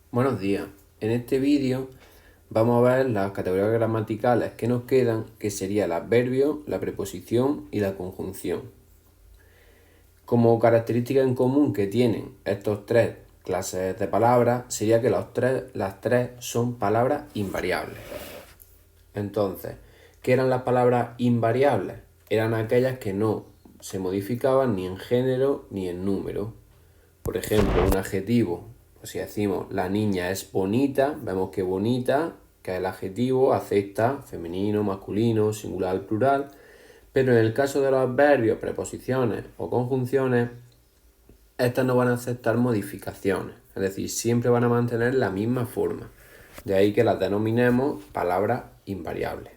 Buenos días. En este vídeo vamos a ver las categorías gramaticales que nos quedan, que sería el adverbio, la preposición y la conjunción. Como característica en común que tienen estos tres clases de palabras, sería que las tres son palabras invariables. Entonces, ¿qué eran las palabras invariables? Eran aquellas que no se modificaban ni en género ni en número. Por ejemplo, un adjetivo, pues si decimos la niña es bonita, vemos que bonita, que es el adjetivo, acepta femenino, masculino, singular, plural, pero en el caso de los adverbios, preposiciones o conjunciones, estas no van a aceptar modificaciones, es decir, siempre van a mantener la misma forma. De ahí que las denominemos palabras invariables.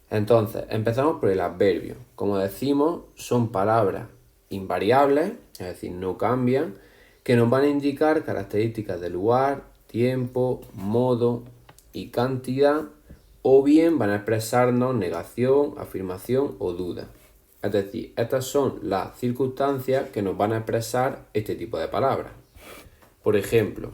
Entonces, empezamos por el adverbio. Como decimos, son palabras invariables, es decir, no cambian, que nos van a indicar características de lugar, tiempo, modo y cantidad, o bien van a expresarnos negación, afirmación o duda. Es decir, estas son las circunstancias que nos van a expresar este tipo de palabras. Por ejemplo,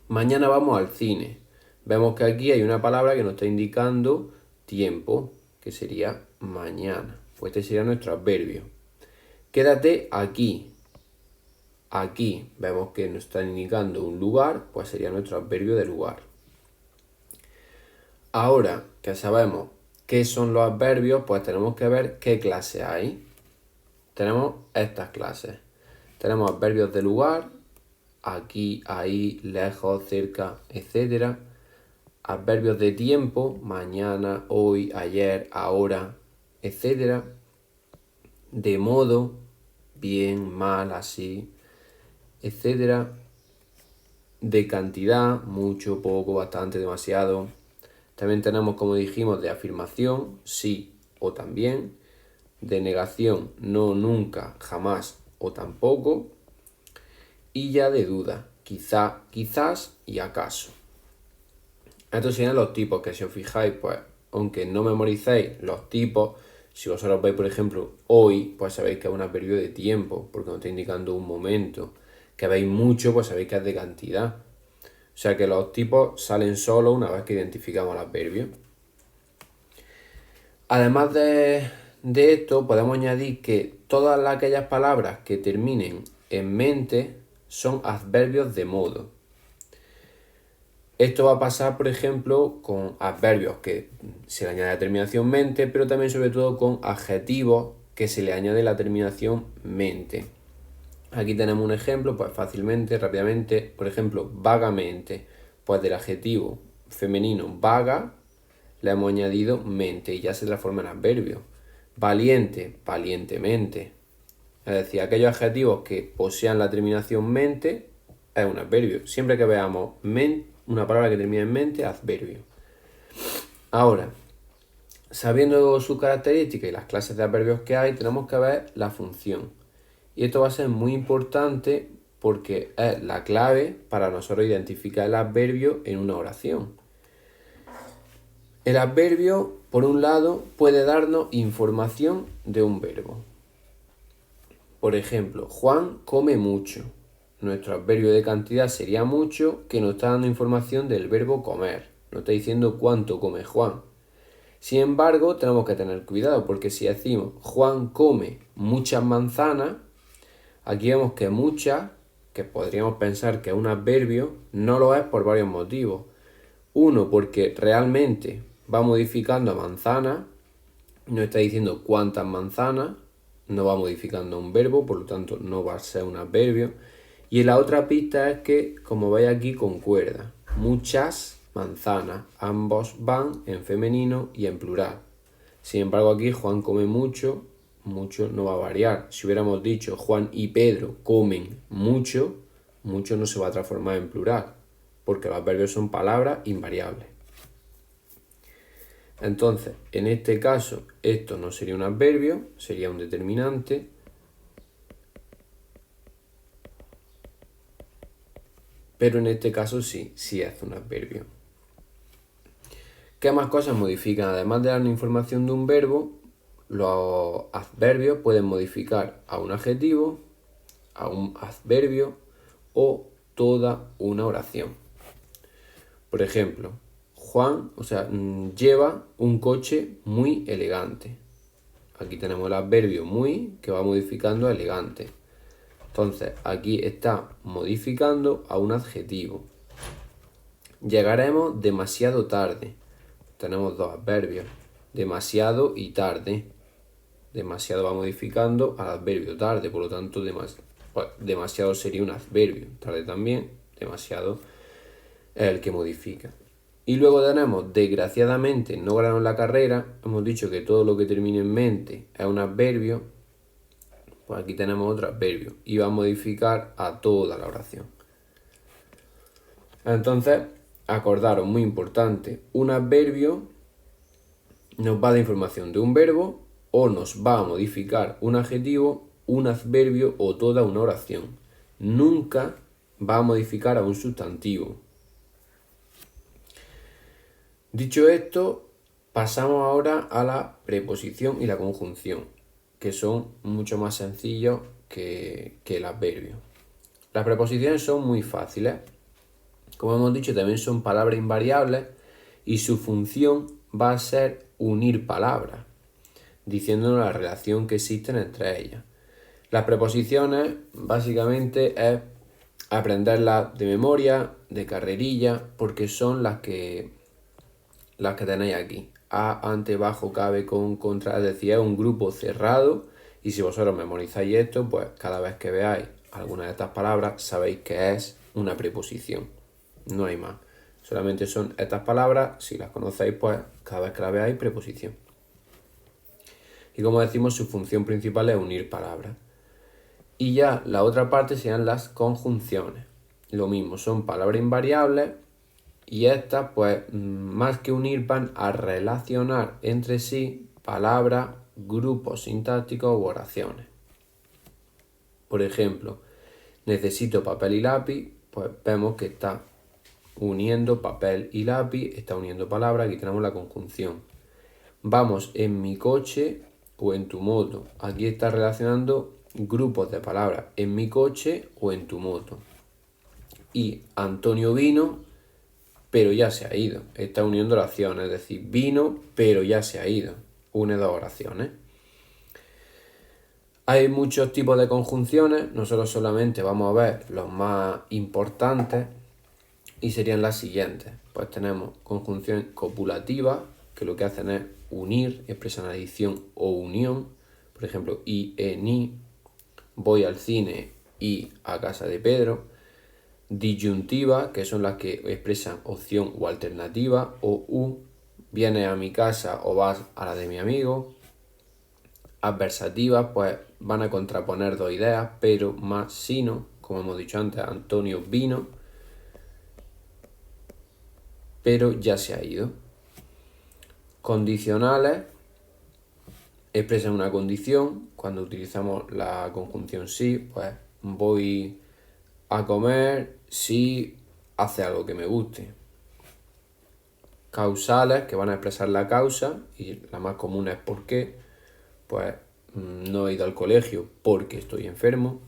mañana vamos al cine. Vemos que aquí hay una palabra que nos está indicando tiempo, que sería mañana. Pues este sería nuestro adverbio. Quédate aquí. Aquí vemos que nos está indicando un lugar, pues sería nuestro adverbio de lugar. Ahora que sabemos qué son los adverbios, pues tenemos que ver qué clase hay. Tenemos estas clases. Tenemos adverbios de lugar, aquí, ahí, lejos, cerca, etc. Adverbios de tiempo, mañana, hoy, ayer, ahora, etc. De modo, bien, mal, así, etc. De cantidad, mucho, poco, bastante, demasiado. También tenemos, como dijimos, de afirmación, sí o también. De negación, no, nunca, jamás o tampoco. Y ya de duda, quizá, quizás y acaso. Estos serían los tipos que, si os fijáis, pues aunque no memoricéis los tipos, si vosotros veis, por ejemplo, hoy, pues sabéis que es un adverbio de tiempo, porque nos está indicando un momento. Que veis mucho, pues sabéis que es de cantidad. O sea que los tipos salen solos una vez que identificamos el adverbio. Además de esto, podemos añadir que todas aquellas palabras que terminen en mente son adverbios de modo. Esto va a pasar, por ejemplo, con adverbios que se le añade la terminación mente, pero también sobre todo con adjetivos que se le añade la terminación mente. Aquí tenemos un ejemplo, pues fácilmente, rápidamente, por ejemplo, vagamente, pues del adjetivo femenino vaga le hemos añadido mente y ya se transforma en adverbio. Valiente, valientemente. Es decir, aquellos adjetivos que posean la terminación mente es un adverbio. Siempre que veamos una palabra que termina en mente, adverbio. Ahora, sabiendo sus características y las clases de adverbios que hay, tenemos que ver la función. Y esto va a ser muy importante porque es la clave para nosotros identificar el adverbio en una oración. El adverbio, por un lado, puede darnos información de un verbo. Por ejemplo, Juan come mucho. Nuestro adverbio de cantidad sería mucho, que nos está dando información del verbo comer. Nos está diciendo cuánto come Juan. Sin embargo, tenemos que tener cuidado porque si decimos Juan come muchas manzanas, aquí vemos que muchas, que podríamos pensar que es un adverbio, no lo es por varios motivos. Uno, porque realmente va modificando a manzana, no está diciendo cuántas manzanas, no va modificando un verbo, por lo tanto no va a ser un adverbio. Y la otra pista es que, como veis aquí, concuerda. Muchas manzanas, ambos van en femenino y en plural. Sin embargo, aquí Juan come mucho, mucho no va a variar. Si hubiéramos dicho Juan y Pedro comen mucho, mucho no se va a transformar en plural, porque los adverbios son palabras invariables. Entonces, en este caso, esto no sería un adverbio, sería un determinante. Pero en este caso sí es un adverbio. ¿Qué más cosas modifican? Además de dar una información de un verbo, los adverbios pueden modificar a un adjetivo, a un adverbio o toda una oración. Por ejemplo, Juan, lleva un coche muy elegante. Aquí tenemos el adverbio muy que va modificando a elegante. Entonces, aquí está modificando a un adjetivo. Llegaremos demasiado tarde. Tenemos dos adverbios, demasiado y tarde. Demasiado va modificando al adverbio tarde, por lo tanto, demasiado sería un adverbio. Tarde también, demasiado es el que modifica. Y luego tenemos, desgraciadamente, no ganaron la carrera. Hemos dicho que todo lo que termine en mente es un adverbio. Pues aquí tenemos otro adverbio y va a modificar a toda la oración. Entonces, acordaros, muy importante, un adverbio nos va a dar información de un verbo o nos va a modificar un adjetivo, un adverbio o toda una oración. Nunca va a modificar a un sustantivo. Dicho esto, pasamos ahora a la preposición y la conjunción, que son mucho más sencillos que el adverbio. Las preposiciones son muy fáciles. Como hemos dicho, también son palabras invariables y su función va a ser unir palabras, diciéndonos la relación que existen entre ellas. Las preposiciones básicamente es aprenderlas de memoria, de carrerilla, porque son las que tenéis aquí. A, ante, bajo, cabe, con, contra, es decir, es un grupo cerrado y si vosotros memorizáis esto, pues cada vez que veáis alguna de estas palabras sabéis que es una preposición. No hay más. Solamente son estas palabras, si las conocéis, pues cada vez que las veáis, preposición. Y como decimos, su función principal es unir palabras. Y ya la otra parte serían las conjunciones. Lo mismo, son palabras invariables y estas, pues, más que unir, van a relacionar entre sí palabras, grupos sintácticos u oraciones. Por ejemplo, necesito papel y lápiz, pues vemos que está uniendo papel y lápiz, está uniendo palabras, aquí tenemos la conjunción. Vamos en mi coche o en tu moto, aquí está relacionando grupos de palabras, en mi coche o en tu moto. Y Antonio vino, pero ya se ha ido, está uniendo oraciones, es decir, vino, pero ya se ha ido, une dos oraciones. Hay muchos tipos de conjunciones, nosotros solamente vamos a ver los más importantes y serían las siguientes. Pues tenemos conjunción copulativa, que lo que hacen es unir, expresan adición o unión. Por ejemplo, y, ni, voy al cine y a casa de Pedro. Disyuntiva, que son las que expresan opción o alternativa, o u, vienes a mi casa o vas a la de mi amigo. Adversativas, pues van a contraponer dos ideas, pero más sino, como hemos dicho antes, Antonio vino, pero ya se ha ido. Condicionales expresan una condición. Cuando utilizamos la conjunción si, pues voy a comer si hace algo que me guste. Causales, que van a expresar la causa, y la más común es por qué. Pues no he ido al colegio porque estoy enfermo.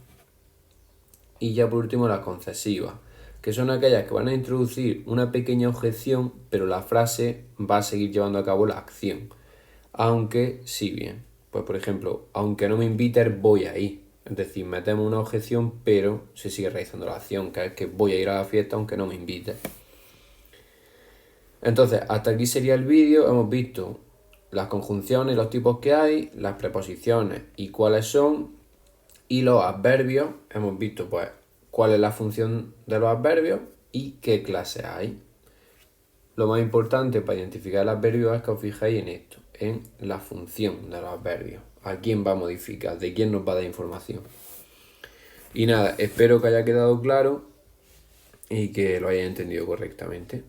Y ya por último las concesivas, que son aquellas que van a introducir una pequeña objeción, pero la frase va a seguir llevando a cabo la acción. Aunque sí bien. Pues por ejemplo, aunque no me invites, voy a ir. Es decir, metemos una objeción, pero se sigue realizando la acción, que es que voy a ir a la fiesta aunque no me invites. Entonces, hasta aquí sería el vídeo. Hemos visto las conjunciones y los tipos que hay, las preposiciones y cuáles son, y los adverbios. Hemos visto pues cuál es la función de los adverbios y qué clases hay. Lo más importante para identificar el adverbio es que os fijéis en esto, en la función de los adverbios. A quién va a modificar, de quién nos va a dar información. Y nada, espero que haya quedado claro y que lo hayáis entendido correctamente.